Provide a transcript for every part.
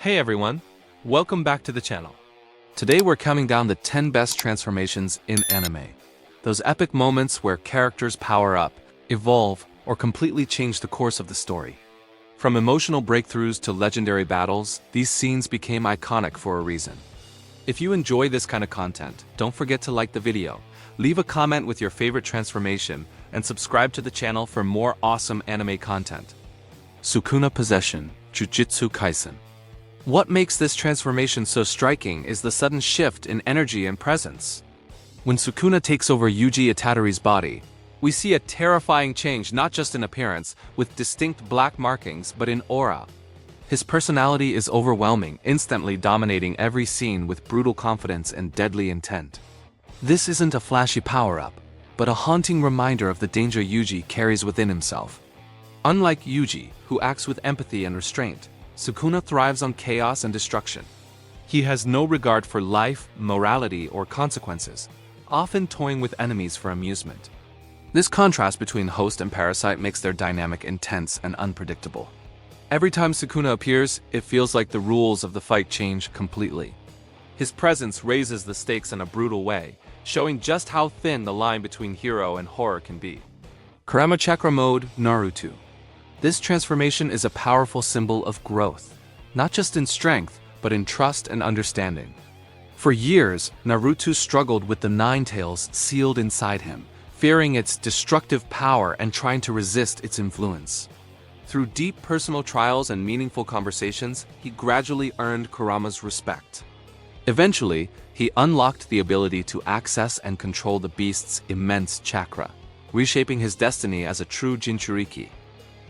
Hey everyone, welcome back to the channel. Today we're counting down the 10 best transformations in anime. Those epic moments where characters power up, evolve, or completely change the course of the story. From emotional breakthroughs to legendary battles, these scenes became iconic for a reason. If you enjoy this kind of content, don't forget to like the video, leave a comment with your favorite transformation, and subscribe to the channel for more awesome anime content. Sukuna Possession, Jujutsu Kaisen. What makes this transformation so striking is the sudden shift in energy and presence. When Sukuna takes over Yuji Itadori's body, we see a terrifying change not just in appearance, with distinct black markings, but in aura. His personality is overwhelming, instantly dominating every scene with brutal confidence and deadly intent. This isn't a flashy power-up, but a haunting reminder of the danger Yuji carries within himself. Unlike Yuji, who acts with empathy and restraint, Sukuna thrives on chaos and destruction. He has no regard for life, morality, or consequences, often toying with enemies for amusement. This contrast between host and parasite makes their dynamic intense and unpredictable. Every time Sukuna appears, it feels like the rules of the fight change completely. His presence raises the stakes in a brutal way, showing just how thin the line between hero and horror can be. Kurama Chakra Mode, Narutu. This transformation is a powerful symbol of growth, not just in strength, but in trust and understanding. For years, Naruto struggled with the Nine Tails sealed inside him, fearing its destructive power and trying to resist its influence. Through deep personal trials and meaningful conversations, he gradually earned Kurama's respect. Eventually, he unlocked the ability to access and control the beast's immense chakra, reshaping his destiny as a true Jinchuriki.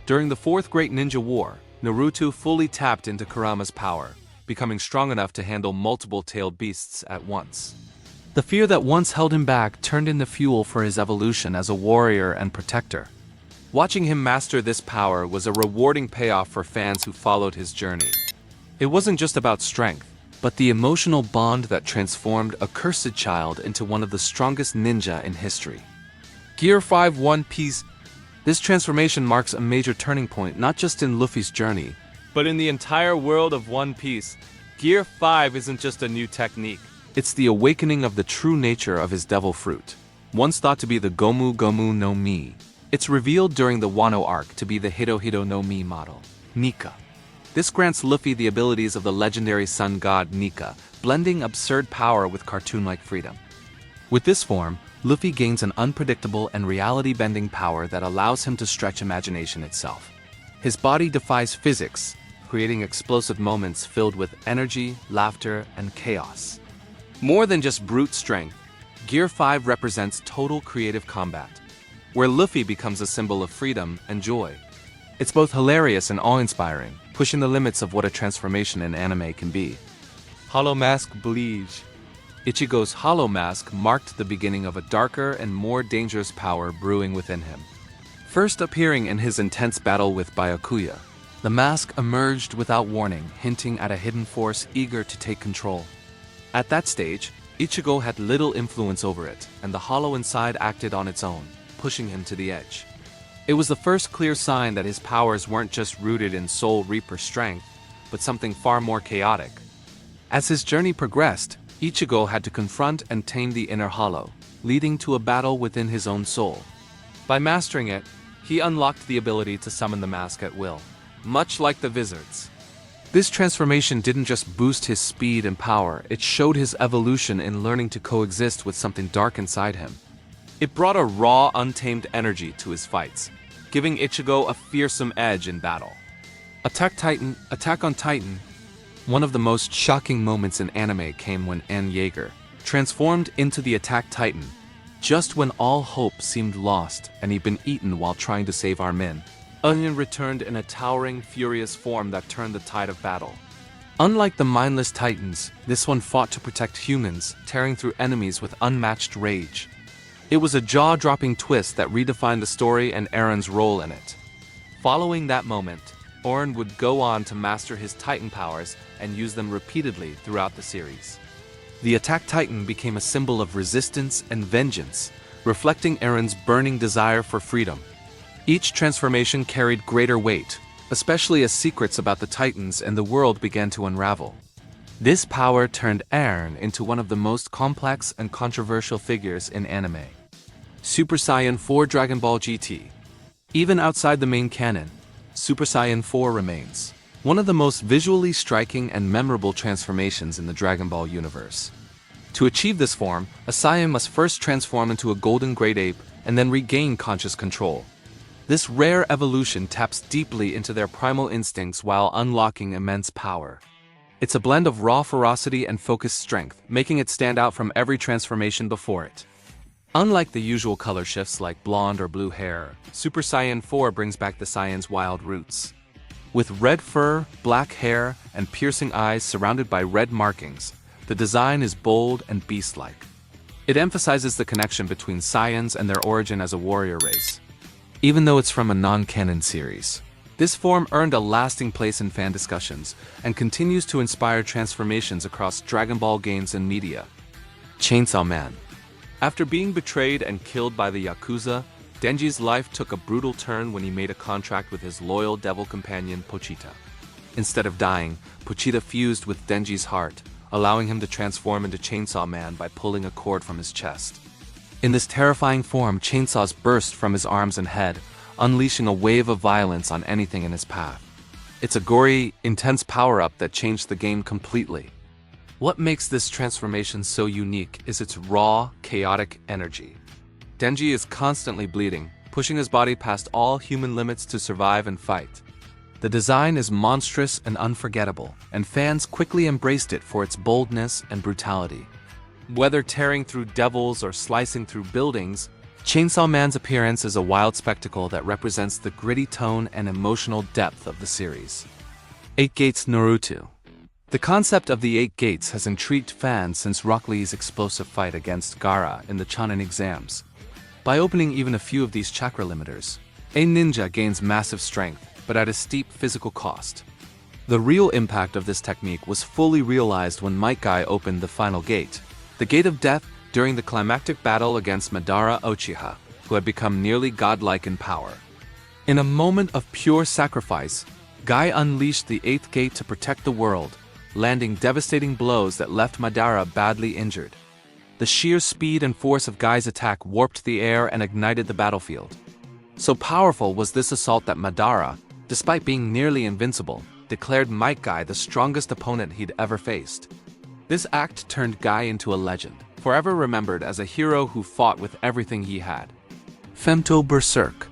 During the Fourth Great Ninja War, Naruto fully tapped into Kurama's power, becoming strong enough to handle multiple tailed beasts at once. The fear that once held him back turned into fuel for his evolution as a warrior and protector. Watching him master this power was a rewarding payoff for fans who followed his journey. It wasn't just about strength, but the emotional bond that transformed a cursed child into one of the strongest ninja in history. Gear 5 One Piece. This transformation marks a major turning point not just in Luffy's journey, but in the entire world of One Piece. Gear 5 isn't just a new technique. It's the awakening of the true nature of his devil fruit, once thought to be the Gomu Gomu no Mi. It's revealed during the Wano arc to be the Hito Hito no Mi model, Nika. This grants Luffy the abilities of the legendary sun god Nika, blending absurd power with cartoon-like freedom. With this form, Luffy gains an unpredictable and reality-bending power that allows him to stretch imagination itself. His body defies physics, creating explosive moments filled with energy, laughter, and chaos. More than just brute strength, Gear 5 represents total creative combat, where Luffy becomes a symbol of freedom and joy. It's both hilarious and awe-inspiring, pushing the limits of what a transformation in anime can be. Hollow Mask Blege. Ichigo's Hollow Mask marked the beginning of a darker and more dangerous power brewing within him. First appearing in his intense battle with Byakuya, the mask emerged without warning, hinting at a hidden force eager to take control. At that stage, Ichigo had little influence over it, and the hollow inside acted on its own, pushing him to the edge. It was the first clear sign that his powers weren't just rooted in Soul Reaper strength, but something far more chaotic. As his journey progressed, Ichigo had to confront and tame the inner hollow, leading to a battle within his own soul. By mastering it, he unlocked the ability to summon the mask at will, much like the Wizards. This transformation didn't just boost his speed and power, it showed his evolution in learning to coexist with something dark inside him. It brought a raw, untamed energy to his fights, giving Ichigo a fearsome edge in battle. Attack on Titan. One of the most shocking moments in anime came when Eren Yeager transformed into the Attack Titan, just when all hope seemed lost and he'd been eaten while trying to save Armin. Eren returned in a towering, furious form that turned the tide of battle. Unlike the mindless Titans, this one fought to protect humans, tearing through enemies with unmatched rage. It was a jaw-dropping twist that redefined the story and Eren's role in it. Following that moment, Eren would go on to master his Titan powers and use them repeatedly throughout the series. The Attack Titan became a symbol of resistance and vengeance, reflecting Eren's burning desire for freedom. Each transformation carried greater weight, especially as secrets about the Titans and the world began to unravel. This power turned Eren into one of the most complex and controversial figures in anime. Super Saiyan 4 Dragon Ball GT. Even outside the main canon, Super Saiyan 4 remains one of the most visually striking and memorable transformations in the Dragon Ball universe. To achieve this form, a Saiyan must first transform into a golden great ape and then regain conscious control. This rare evolution taps deeply into their primal instincts while unlocking immense power. It's a blend of raw ferocity and focused strength, making it stand out from every transformation before it. Unlike the usual color shifts like blonde or blue hair, Super Saiyan 4 brings back the Saiyan's wild roots. With red fur, black hair, and piercing eyes surrounded by red markings, the design is bold and beast-like. It emphasizes the connection between Saiyans and their origin as a warrior race. Even though it's from a non-canon series, this form earned a lasting place in fan discussions and continues to inspire transformations across Dragon Ball games and media. Chainsaw Man. After being betrayed and killed by the Yakuza, Denji's life took a brutal turn when he made a contract with his loyal devil companion Pochita. Instead of dying, Pochita fused with Denji's heart, allowing him to transform into Chainsaw Man by pulling a cord from his chest. In this terrifying form, chainsaws burst from his arms and head, unleashing a wave of violence on anything in his path. It's a gory, intense power-up that changed the game completely. What makes this transformation so unique is its raw, chaotic energy. Denji is constantly bleeding, pushing his body past all human limits to survive and fight. The design is monstrous and unforgettable, and fans quickly embraced it for its boldness and brutality. Whether tearing through devils or slicing through buildings, Chainsaw Man's appearance is a wild spectacle that represents the gritty tone and emotional depth of the series. 8 Gates Naruto. The concept of the 8 Gates has intrigued fans since Rock Lee's explosive fight against Gaara in the Chunin exams. By opening even a few of these chakra limiters, a ninja gains massive strength, but at a steep physical cost. The real impact of this technique was fully realized when Might Guy opened the final gate, the Gate of Death, during the climactic battle against Madara Uchiha, who had become nearly godlike in power. In a moment of pure sacrifice, Guy unleashed the 8th gate to protect the world, landing devastating blows that left Madara badly injured. The sheer speed and force of Guy's attack warped the air and ignited the battlefield. So powerful was this assault that Madara, despite being nearly invincible, declared Might Guy the strongest opponent he'd ever faced. This act turned Guy into a legend, forever remembered as a hero who fought with everything he had. Femto Berserk.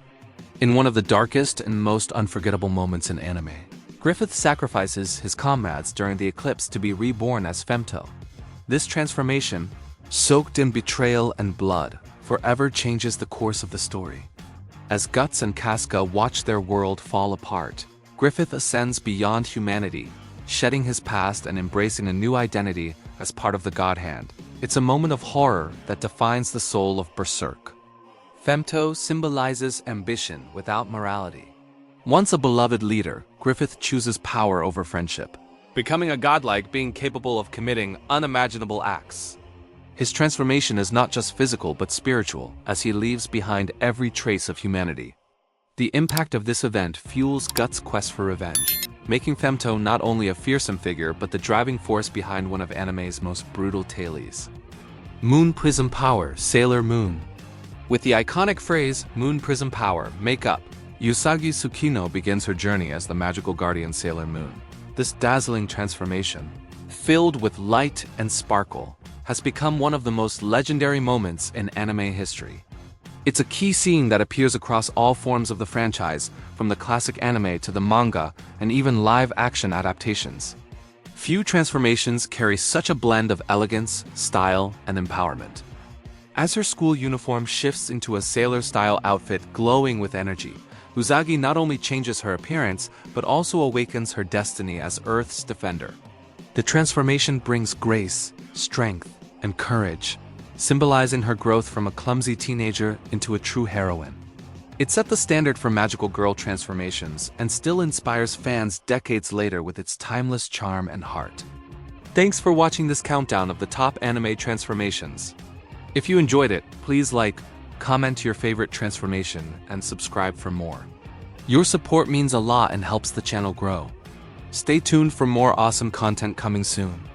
In one of the darkest and most unforgettable moments in anime, Griffith sacrifices his comrades during the eclipse to be reborn as Femto. This transformation, soaked in betrayal and blood, forever changes the course of the story. As Guts and Casca watch their world fall apart, Griffith ascends beyond humanity, shedding his past and embracing a new identity as part of the God Hand. It's a moment of horror that defines the soul of Berserk. Femto symbolizes ambition without morality. Once a beloved leader, Griffith chooses power over friendship, becoming a godlike being capable of committing unimaginable acts. His transformation is not just physical but spiritual, as he leaves behind every trace of humanity. The impact of this event fuels Guts' quest for revenge, making Femto not only a fearsome figure but the driving force behind one of anime's most brutal tailies. Moon Prism Power, Sailor Moon. With the iconic phrase, Moon Prism Power, make up, Usagi Tsukino begins her journey as the magical guardian Sailor Moon. This dazzling transformation, filled with light and sparkle, has become one of the most legendary moments in anime history. It's a key scene that appears across all forms of the franchise, from the classic anime to the manga and even live-action adaptations. Few transformations carry such a blend of elegance, style, and empowerment. As her school uniform shifts into a sailor-style outfit glowing with energy, Usagi not only changes her appearance, but also awakens her destiny as Earth's defender. The transformation brings grace, strength, and courage, symbolizing her growth from a clumsy teenager into a true heroine. It set the standard for magical girl transformations and still inspires fans decades later with its timeless charm and heart. Thanks for watching this countdown of the top anime transformations. If you enjoyed it, please like, comment your favorite transformation, and subscribe for more. Your support means a lot and helps the channel grow. Stay tuned for more awesome content coming soon.